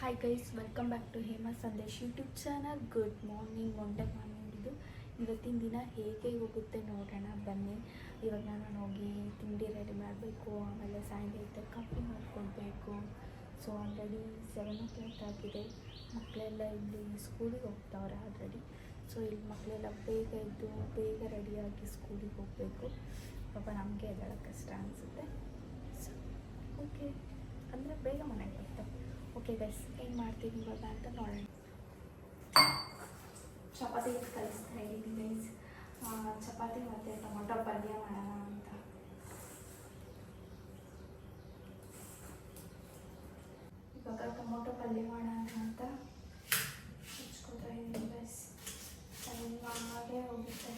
Hi guys, welcome back to Hema Sandesh YouTube channel. Good morning, Monday morning ಇದು. ಇವತ್ತಿನ ದಿನ ಹೇಗೆ ಹೋಗುತ್ತೆ ನೋಡೋಣ ಬನ್ನಿ. ಇವಾಗ ನಾನು ಹೋಗಿ ತಿಂಡಿ ರೆಡಿ ಮಾಡಬೇಕು, ಆಮೇಲೆ ಸಾಯಂಕಾಲ ಕಾಫಿ ಮಾಡ್ಕೊಳ್ಬೇಕು. ಸೊ ಆಲ್ರೆಡಿ 7 o'clock ಆಗಿದೆ. ಮಕ್ಕಳೆಲ್ಲ ಇಲ್ಲಿ ಸ್ಕೂಲಿಗೆ ಹೋಗ್ತಾವ್ರೆ ಆಲ್ರೆಡಿ. ಸೊ ಇಲ್ಲಿ ಮಕ್ಕಳೆಲ್ಲ ಬೇಗ ಎದ್ದು ಬೇಗ ರೆಡಿಯಾಗಿ ಸ್ಕೂಲಿಗೆ ಹೋಗಬೇಕು. ಪಾಪ ನಮಗೆ ಎದ್ದೇಳೋಕ್ಕೆ ಕಷ್ಟ ಅನಿಸುತ್ತೆ. ಸೊ ಓಕೆ ಅಂದರೆ ಬೇಗ ಮನೆಗೆ ಬರ್ತಾರೆ. ಓಕೆ ಗೈಸ್, ಏನು ಮಾಡ್ತೀನಿ ಇವಾಗ ಅಂತ ನೋಡೋಣ. ಚಪಾತಿ ಕಲಿಸ್ತಾ ಇದ್ದೀನಿ ಗೈಸ್. ಚಪಾತಿ ಮತ್ತು ಟೊಮೊಟೊ ಪಲ್ಯ ಮಾಡೋಣ ಅಂತ. ಇವಾಗ ಟೊಮೊಟೊ ಪಲ್ಯ ಮಾಡೋಣ ಅಂತ ಹಚ್ಕೋತಾ ಇದ್ದೀನಿ ಗೈಸ್. ಹಾಗೆ ಹೋಗುತ್ತೆ.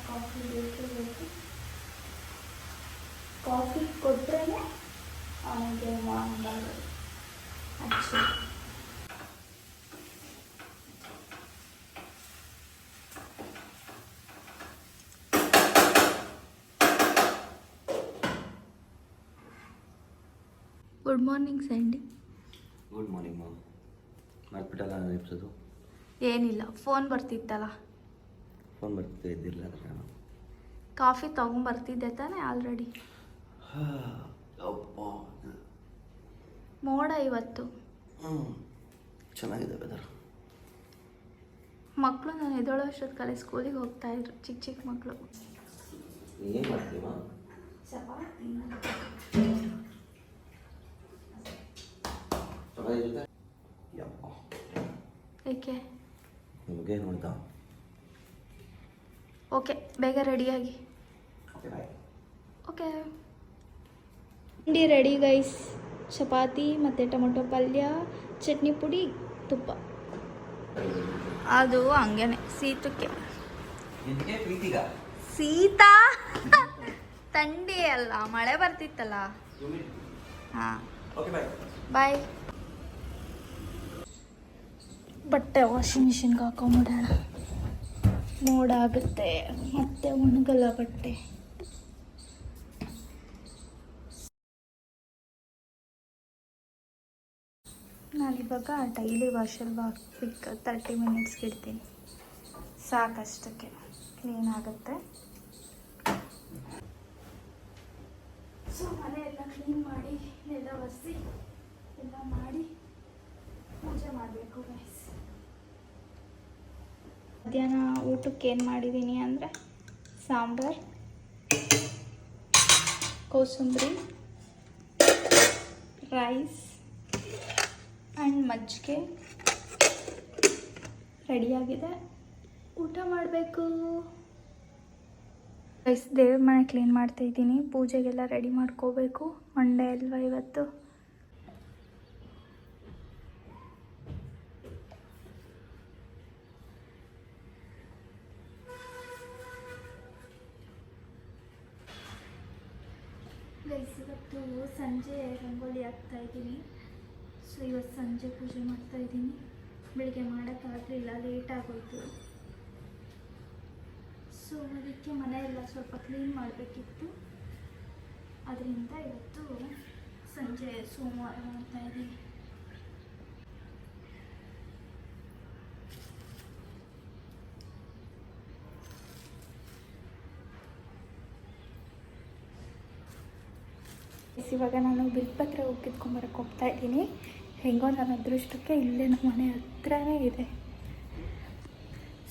ಕಾಫಿ ಬೇಕು. ಕಾಫಿ ಕೊಟ್ಟರೆ ಅವನಿಗೆ ಮಾಡಬಾರ್ದು actually. Good morning Sandy. Good morning ma'am. ಮಾಡ್ಬಿಟ್ಟಲ್ಲ ಎಬ್ಸೋದು? ಏನಿಲ್ಲ, ಫೋನ್ ಬರ್ತಿತ್ತಲ್ಲ. ಫೋನ್ ಬರ್ತಿದ್ದೆ, ಇದ್ದಿರಲಿಲ್ಲ ಅದಕ್ಕೆ ನಾನು ಕಾಫಿ ತೊಗೊಂಬರ್ತಿದ್ದೆ ತಾನೇ ಆಲ್ರೆಡಿ. ಮೋಡ ಇವತ್ತು. ಚೆನ್ನಾಗಿದೆ ವೆದರ್. ಮಕ್ಕಳು ನಾನು ಎದ್ದೇಳೋ ಅಷ್ಟೊತ್ತಿಗೆ ಸ್ಕೂಲಿಗೆ ಹೋಗ್ತಾ ಇದ್ರು, ಚಿಕ್ಕ ಚಿಕ್ಕ ಮಕ್ಕಳು. ಏನು ಮಾಡ್ತೀವ? ಚಪಾತಿ. ಏಕೆ? ನಿಮಗೆ ನೋಡ್ತಾ. ಓಕೆ, ಬೇಗ ರೆಡಿಯಾಗಿ. ಓಕೆ, ತಿಂಡಿ ರೆಡಿ ಗೈಸ್. ಚಪಾತಿ ಮತ್ತು ಟೊಮೊಟೊ ಪಲ್ಯ, ಚಟ್ನಿ ಪುಡಿ, ತುಪ್ಪ. ಅದು ಹಂಗೇನೆ ಸೀತಕ್ಕೆ. ಸೀತಾ ತಂಡಿ ಅಲ್ಲ, ಮಳೆ ಬರ್ತಿತ್ತಲ್ಲ. ಹಾಂ, ಬಾಯ್. ಬಟ್ಟೆ ವಾಷಿಂಗ್ ಮಿಷಿನ್ಗೆ ಹಾಕೊಂಬಿಡೋಣ. ಮೋಡ ಆಗುತ್ತೆ ಮತ್ತೆ ಒಣಗಲ್ಲ ಬಟ್ಟೆ. ನಾನಿವಾಗ ಡೈಲಿ ವಾಷಲ್ಲಿ ಹಾಕ್ಬೇಕು. 30 ಮಿನಿಟ್ಸ್ಗೆ ಇಡ್ತೀನಿ, ಸಾಕಷ್ಟಕ್ಕೆ ಕ್ಲೀನ್ ಆಗುತ್ತೆ. ಸೊ ಮನೆ ಎಲ್ಲ ಕ್ಲೀನ್ ಮಾಡಿ, ನೆಲ ಒರೆಸಿ ಎಲ್ಲ ಮಾಡಿ ಪೂಜೆ ಮಾಡಬೇಕು ಗೈಸ್. ಮಧ್ಯಾಹ್ನ ಊಟಕ್ಕೆ ಏನು ಮಾಡಿದ್ದೀನಿ ಅಂದರೆ ಸಾಂಬಾರು, ಕೋಸಂಬರಿ, ರೈಸ್ ಆ್ಯಂಡ್ ಮಜ್ಜಿಗೆ ರೆಡಿಯಾಗಿದೆ. ಊಟ ಮಾಡಬೇಕು ಗೈಸ್. ದೇವ್ರ ಮನೆ ಕ್ಲೀನ್ ಮಾಡ್ತಾಯಿದ್ದೀನಿ, ಪೂಜೆಗೆಲ್ಲ ರೆಡಿ ಮಾಡ್ಕೋಬೇಕು. ಮಂಡೇ ಅಲ್ವಾ ಇವತ್ತು. ಗೈಸ್, ಇವತ್ತು ಸಂಜೆ ರಂಗೋಲಿ ಹಾಕ್ತಾಯಿದ್ದೀನಿ. ಸೊ ಇವತ್ತು ಸಂಜೆ ಪೂಜೆ ಮಾಡ್ತಾಯಿದ್ದೀನಿ. ಬೆಳಿಗ್ಗೆ ಮಾಡೋಕ್ಕಾಗಲಿಲ್ಲ, ಲೇಟ್ ಆಗೋಯ್ತು. ಸೊ ಅದಕ್ಕೆ ಮನೆಯೆಲ್ಲ ಸ್ವಲ್ಪ ಕ್ಲೀನ್ ಮಾಡಬೇಕಿತ್ತು. ಅದರಿಂದ ಇವತ್ತು ಸಂಜೆ ಸೋಮವಾರ ಮಾಡ್ತಾಯಿದ್ದೀನಿ. ಗೈಸ್, ಇವಾಗ ನಾನು ಬಿಲ್ಪತ್ರ ಹೋಗಿ ಕಿತ್ಕೊಂಬರಕ್ಕೆ ಹೋಗ್ತಾ ಇದ್ದೀನಿ. ಹೆಂಗೋ ನನ್ನ ಅದೃಷ್ಟಕ್ಕೆ ಇಲ್ಲೇ ನಮ್ಮ ಮನೆ ಹತ್ರನೇ ಇದೆ.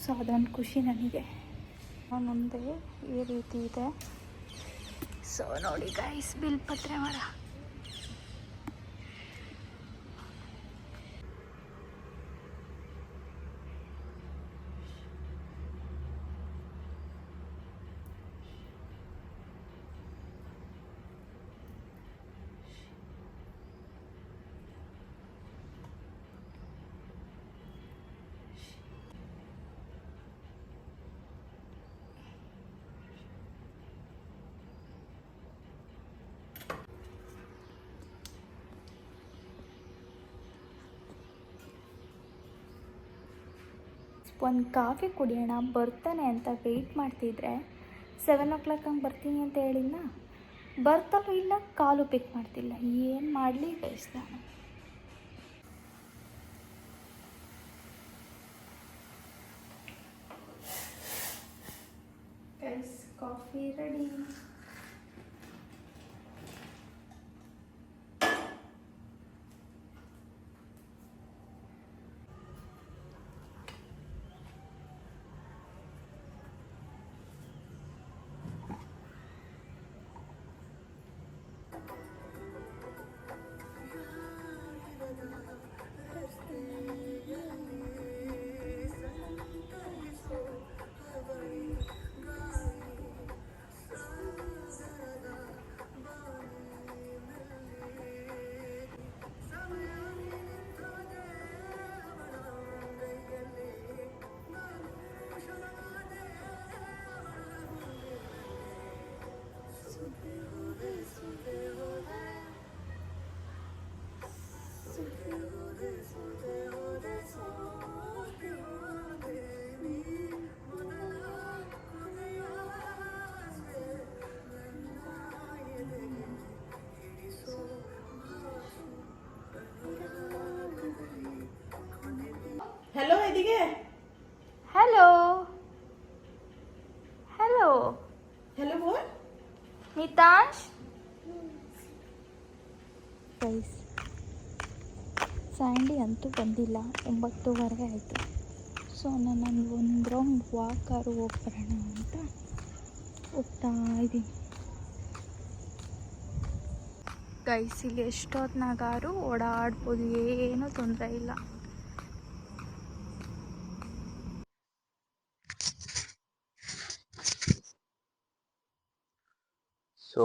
ಸೊ ಅದೊಂದು ಖುಷಿ ನನಗೆ. ಮುಂದೆ ಈ ರೀತಿ ಇದೆ. ಸೊ ನೋಡಿ ಗೈಸ್, ಬಿಲ್ಪತ್ರೆ ಮರ. ಒಂದು ಕಾಫಿ ಕುಡಿಯೋಣ ಬರ್ತಾನೆ ಅಂತ ವೆಯ್ಟ್ ಮಾಡ್ತಿದ್ರೆ 7 o'clock ಹಂಗೆ ಬರ್ತೀನಿ ಅಂತ ಹೇಳಿಲ್ಲ. ಬರ್ತಲೂ ಇಲ್ಲ, ಕಾಲು ಪಿಕ್ ಮಾಡ್ತಿಲ್ಲ. ಏನು ಮಾಡಲಿ ಗೈಸ್ ನಾನು. Guys, coffee ready. हेलो एदिगे हेलो हेलो हेलो बोल ನಿತಾಂಶ್. ಗೈಸ್, ಸ್ಯಾಂಡಿ ಅಂತೂ ಬಂದಿಲ್ಲ. 9:30 ಆಯಿತು. ಸೊ ನಾನು ಒಂದು ರೌಂಡ್ ವಾಕಾರು ಹೋಗಿ ಬರೋಣ ಅಂತ ಹೋಗ್ತಾ ಇದ್ದೀನಿ. ಗೈಸ್, ಇಲ್ಲಿ ಎಷ್ಟೊತ್ತಿನಾಗಾರು ಓಡಾಡ್ಬೋದು, ಏನೂ ತೊಂದರೆ ಇಲ್ಲ. ಸೊ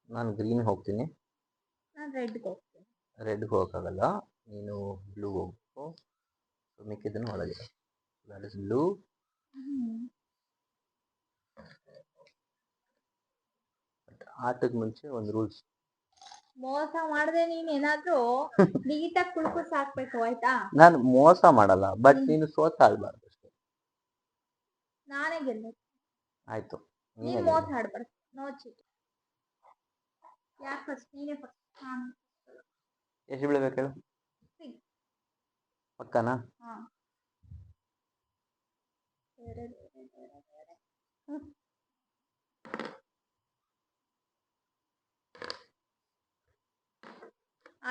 ನಾನು ಗ್ರೀನ್ಗೆ ಹೋಗ್ತೀನಿ. ನಾನು ರೆಡ್ಗೆ ಹೋಗ್ತೀನಿ. ರೆಡ್ಗೆ ಹೋಗೋಕ್ಕಾಗಲ್ಲ, ನೀನು ಬ್ಲೂಗೆ ಹೋಗ್ಬೇಕು. ಸೊ ಮಿಕ್ಕಿದ್ದನ್ನು ಒಳಗೆ. That is blue. ಆಟಕ್ಕೆ ಮುಂಚೆ ಒಂದು ರೂಲ್ಸ್. ಮೋಸ ಮಾಡದೆ ನೀನ್ ಏನಾದ್ರೂ ನೀಟಾಗಿ ಕುಳ್ಕು ಸಾಕ್ಬೇಕು, ಆಯ್ತಾ? ನಾನು ಮೋಸ ಮಾಡಲ್ಲ, ಬಟ್ ನೀನು ಸೋತಾಳ್ಬಾರ್ದು ಅಷ್ಟೇ. ನಾನೇ ಗೆಲ್ಬೇಕು. ಆಯ್ತು, ನೀನ್ ಮೋಸ ಆಡ್ಬಾರ್ದು. No cheat. ಯಾಕೆ ಫಸ್ಟ್ ನೀನೇ ಫಸ್ಟ್? ನಾನು ಎಷ್ಟು ಬೀಳ್ಬೇಕು ಹೇಳು? ಪಕ್ಕನಾ? ಹಾ.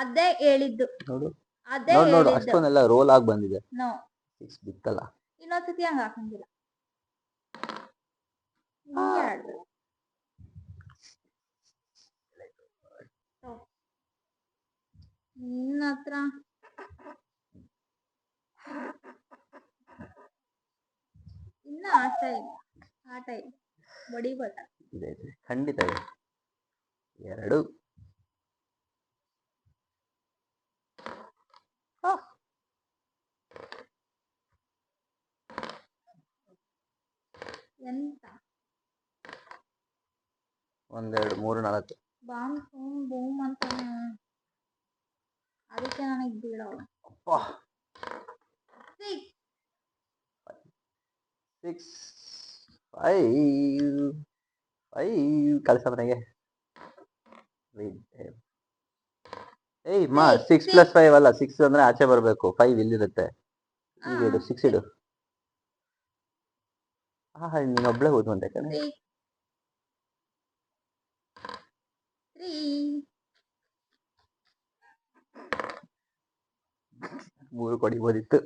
ಅದೇ ಹೇಳಿದ್ದು. ನೋಡು ಅದೇ ನೋಡು ಹೇಳಿದ್ದು. ಅಷ್ಟೊಂದೆಲ್ಲ ರೋಲ್ ಆಗಿ ಬಂದಿದೆ. ನೋ, 6 ಬಿತ್ತಲ್ಲ. ಇನ್ನೊಂದ್ಸತಿ ಹಂಗ ಹಾಕಂಗಿಲ್ಲ. ನಿನ್ನ ಹತ್ರ ಇನ್ನ ಆಟ ಇಲ್ಲ, ಆಟ ಇಲ್ಲ. ಬಡಿಬೋದ? ಇದೆ ಇದೆ, ಖಂಡಿತ ಇದೆ. 2 ಎಂತ 1 2 3 4 ಬಾಂಬ್ ಬೂಮ್ ಅಂತಾನೆ. ಅದಕ್ಕೆ ನನಗೆ ಬೀಳವ. 6 5 5 ಕಳಿಸ ಮನೆಗೆ. ಏಯ್ ಮಾ 6 + 5 ಅಲ್ಲ, 6 ಅಂದ್ರೆ ಆಚೆ ಬರಬೇಕು, 5 ಇಲ್ಲಿರುತ್ತೆ. ಈಗ ಇಡು, 6 ಇಡು. ನೀನು ಒಬ್ಳೆ ಹೋದ್ ಒಂದೇ ಕಣೆ. 3 3 ಕೊಡಿಬೋದಿತ್ತು.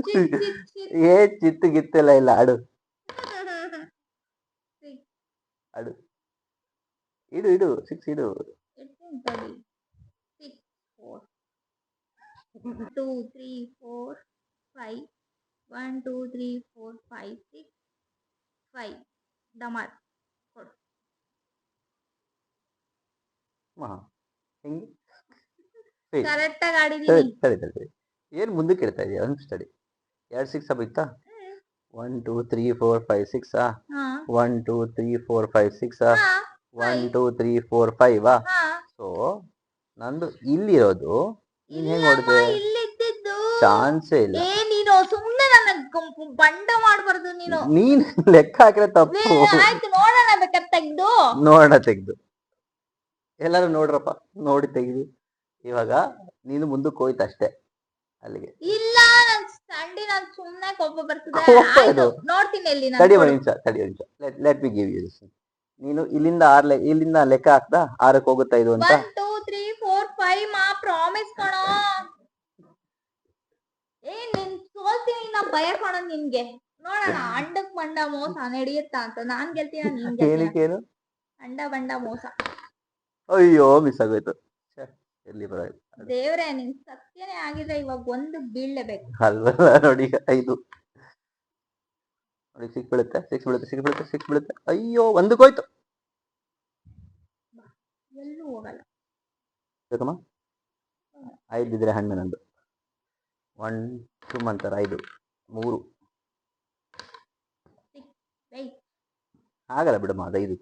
ಚಿತ್ ಚಿತ್ ಚಿತ್. ಏ ಚಿತ್ತು ಗಿತ್ತೆಲ್ಲ ಇಲ್ಲ, ಆಡು Six. ಆಡು. ಇಡು ಇಡು 6 ಇಡು. ಇಡ್ತೀನಿ ತಡಿ. 6 4 2 3 4 5 1 2 3 4 5 6 5 ಡಮಾರ್ ಕೊಡು. ಹಾ ಹೆಂಗೆ? ಏಯ್, ಕರೆಕ್ಟಾಗಿ ಸರಿ ಆಡಿದೀನಿ. ಸರಿ ಸರಿ ಸರಿ. ಏನು ಮುಂದಕ್ಕೆ ಇಡ್ತಾ ಇದೆಯಾ ಒಂದು ಸ್ಟಡಿ? 2 6 ಬಿತ್ತಾ? 1 2 3 4 5 6 ಹಾ 1 2 3 4 5 6 ಹಾ 1 2 3 4 5 ಹಾ. ಸೊ ನಂದು ಇಲ್ಲಿರೋದು, ನೀನ್ ಹೆಂಗ್ ಇಲ್ಲಮ್ಮ, ಹೊಡೆದೆ? ಇಲ್ಲಿದ್ದಿದ್ದು. ಚಾನ್ಸೇ ಇಲ್ಲ. ಏ ನೀನು ಸುಮ್ನೆ ನನ್ನ ಬಂಡ ಮಾಡ್ಬಾರ್ದು ನೀನು. ನೀನ್ ಲೆಕ್ಕ ಹಾಕಿದ್ರೆ ತಪ್ಪು. ಆಯ್ತು ನೋಡೋಣ ಬೇಕಾದ್ರೆ ತೆಗ್ದು. ನೋಡೋಣ ತೆಗ್ದು. ಎಲ್ಲಾರು ನೋಡ್ರಪ್ಪ, ನೋಡಿ ತೆಗ್ದು. ಇವಾಗ ನೀನು ಮುಂದಕ್ಕೆ ಹೋಯ್ತು ಅಷ್ಟೇ ಅಲ್ಲಿಗೆ. ಇಲ್ಲ ನನ್ ಸಂಡಿ ನಾನ್ ಸುಮ್ನೆ ಕೋಪ ಬರ್ತದೆ. ಕೋಪ ಆಯ್ತು ಇದು. ನೋಡ್ತೀನಿ ಎಲ್ಲಿ ತಡಿ ಒಂದು ನಿಮಿಷ, ತಡಿ ಒಂದು ನಿಮಿಷ. Let me give you this. ನೀನು ಇಲ್ಲಿಂದ ಇಲ್ಲಿಂದ ಲೆಕ್ಕ ಹಾಕ್ದಾ 6ಕ್ಕೆ ಹೋಗುತ್ತಾ ಇದು ಅಂತ? 1 2 3 4 5 ಮಾ ಪ್ರಾಮಿಸ್ ಕಣೋ. ಏ ನಿನ್ ಸೋಲ್ತೀನಿ ನಾ, ಭಯ ಕಣೋ ನಿನ್ಗೆ. ನೋಡೋಣ ಅಂಡಕ್ ಬಂಡ ಮೋಸ ನಡೆಯುತ್ತಾ ಅಂತ. ನಾನ್ ಗೆಲ್ತೀನ ನೀನ್ ಗೆಲ್ತೀನ? ಏನಕ್ಕೇನು? ಅಂಡ ಬಂಡ ಮೋಸ. ಅಯ್ಯೋ ಮಿಸ್ ಆಗೋಯ್ತು. ಛೆ, ಎಲ್ಲಿ ಬರೋದು ದೇವ್ರೆ ನಿನ್ ಸತ್ಯನೇ ಆಗಿದ್ರೆ ಇವಾಗ ಒಂದು ಬೀಳ್ಲೇಬೇಕು. ಅಲ್ವಲ್ಲ. ನೋಡಿ 5 ನೋಡಿ, 6 ಬೀಳುತ್ತೆ 6 ಬೀಳುತ್ತೆ 6 ಬೀಳುತ್ತೆ 6 ಬೀಳುತ್ತೆ. ಅಯ್ಯೋ ಒಂದಕ್ಕೆ ಹೋಯ್ತು. ಎಲ್ಲೂ ಹೋಗಲ್ಲ. ಬೇಕಮ್ಮ 5 ಇದ್ರೆ ಹಣ್ಣು ನಂದು. 1 ಸುಮ್ಮಂತರ 5 3 Wait. ಆಗಲ್ಲ ಬಿಡಮ್ಮ, ಅದು 5.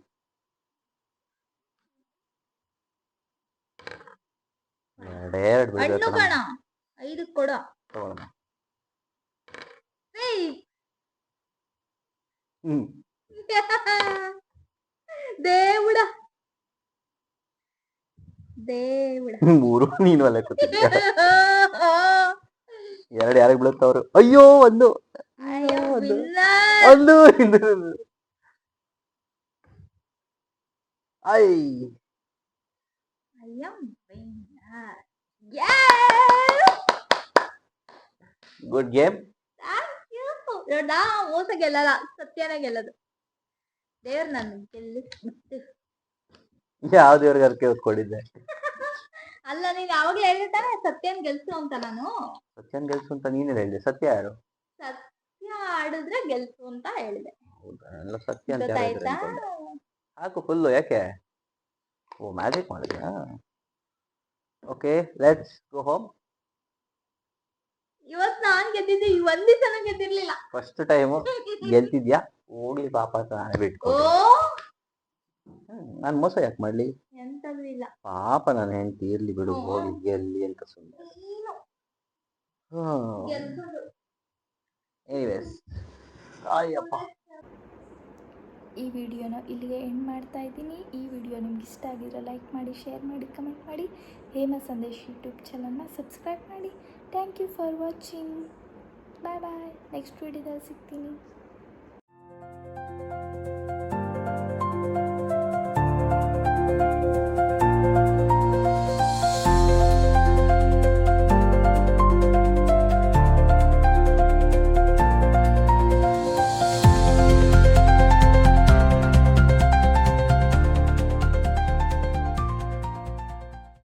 ಎರಡು ಹಣ್ಣು ಕಣ 5 ಕೊಡು. ತಗೊಳಮ್ಮ. Wait. ಹ್ಮ್ దేవుడా దేవుడా. 3 ನೀನು ಅಲ್ಲೇ ಕೂತಿದ್ಯಾ. 2 ಯಾರಿಗೆ ಬೀಳುತ್ತವ್ರು? ಅಯ್ಯೋ ಒಂದು ಅಯ್ಯೋ ಒಂದು winner. ಒಂದು ಇದು. I I am winner. Yes. Good game. Thank you. ನಾ ಮೋಸ ಗೆಲ್ಲಲ್ಲ, ಸತ್ಯನೇ ಗೆಲ್ಲದು. ದೇವ್ರ ನನ್ನ ಗೆಲ್ಲಿಸ್ಬಿಟ್ಟು. ಯಾವ ದೇವ್ರಿಗೆ ಅರ್ಕೆ ಹೊತ್ಕೊಂಡಿದ್ದೆ? ಅಲ್ಲ ನೀನ್ ಯಾವಾಗ್ಲೂ ಹೇಳಿರ್ತಾನೆ ಸತ್ಯನ್ ಗೆಲ್ಸು ಅಂತ. ನಾನು ಸತ್ಯನ್ ಗೆಲ್ಸು ಅಂತ ನೀನೇ ಹೇಳಿದೆ. ಸತ್ಯ ಯಾರು? ಸತ್ಯ ಆಡಿದ್ರೆ ಗೆಲ್ಸು ಅಂತ ಹೇಳಿದೆ. ಹೌದಾ? ಎಲ್ಲ ಸತ್ಯ ಅಂತ ಯಾರು ಹೇಳಿದ್ರು ಗೊತ್ತಾಯ್ತಾ? ಅನ್ಕೊಂಡೆ. ಹಾಕು ಫುಲ್ಲು. ಯಾಕೆ? ಓ ಮ್ಯಾಜಿಕ್ ಮಾಡಿದ್ಯಾ? Okay let's go home. ಇವತ್ ನಾನ್ ಗೆದ್ದಿದ್ದೆ, ಈ ಒಂದ್ ದಿವಸನೂ ಗೆದ್ದಿರ್ಲಿಲ್ಲ. First time ಗೆಲ್ತಿದ್ಯಾ? ಹೋಗ್ಲಿ ಪಾಪ ಅಂತ ನಾನೇ ಓ ಬಿಟ್ಕೊಟ್ಟೆ. ನಾನು ಮೋಸ ಯಾಕೆ ಮಾಡ್ಲಿ? ಎಂತದು ಇಲ್ಲ. ಪಾಪ ನನ್ನ ಹೆಂಡತಿ ಇರ್ಲಿ ಬಿಡು, ಹೋಗಿ ಗೆಲ್ಲಿ ಅಂತ ಸುಮ್ಮನೆ. ನೀನು ಗೆಲ್ಸೋದು. ಎನಿವೇಸ್, ಅಯ್ಯಪ್ಪ. ಈ ವಿಡಿಯೋನ ಇಲ್ಲಿಗೆ ಎಂಡ್ ಮಾಡ್ತಾ ಇದ್ದೀನಿ. ಈ ವಿಡಿಯೋ ನಿಮ್ಗೆ ಇಷ್ಟ ಆಗಿದ್ರೆ ಲೈಕ್ ಮಾಡಿ, ಶೇರ್ ಮಾಡಿ, ಕಮೆಂಟ್ ಮಾಡಿ. ಹೇಮಾ ಸಂದೇಶ್ ಯೂಟ್ಯೂಬ್ ಚಾನಲ್ನ ಸಬ್ಸ್ಕ್ರೈಬ್ ಮಾಡಿ. Thank you for watching. Bye bye. Next ವಿಡಿಯೋದಲ್ಲಿ ಸಿಗ್ತೀನಿ.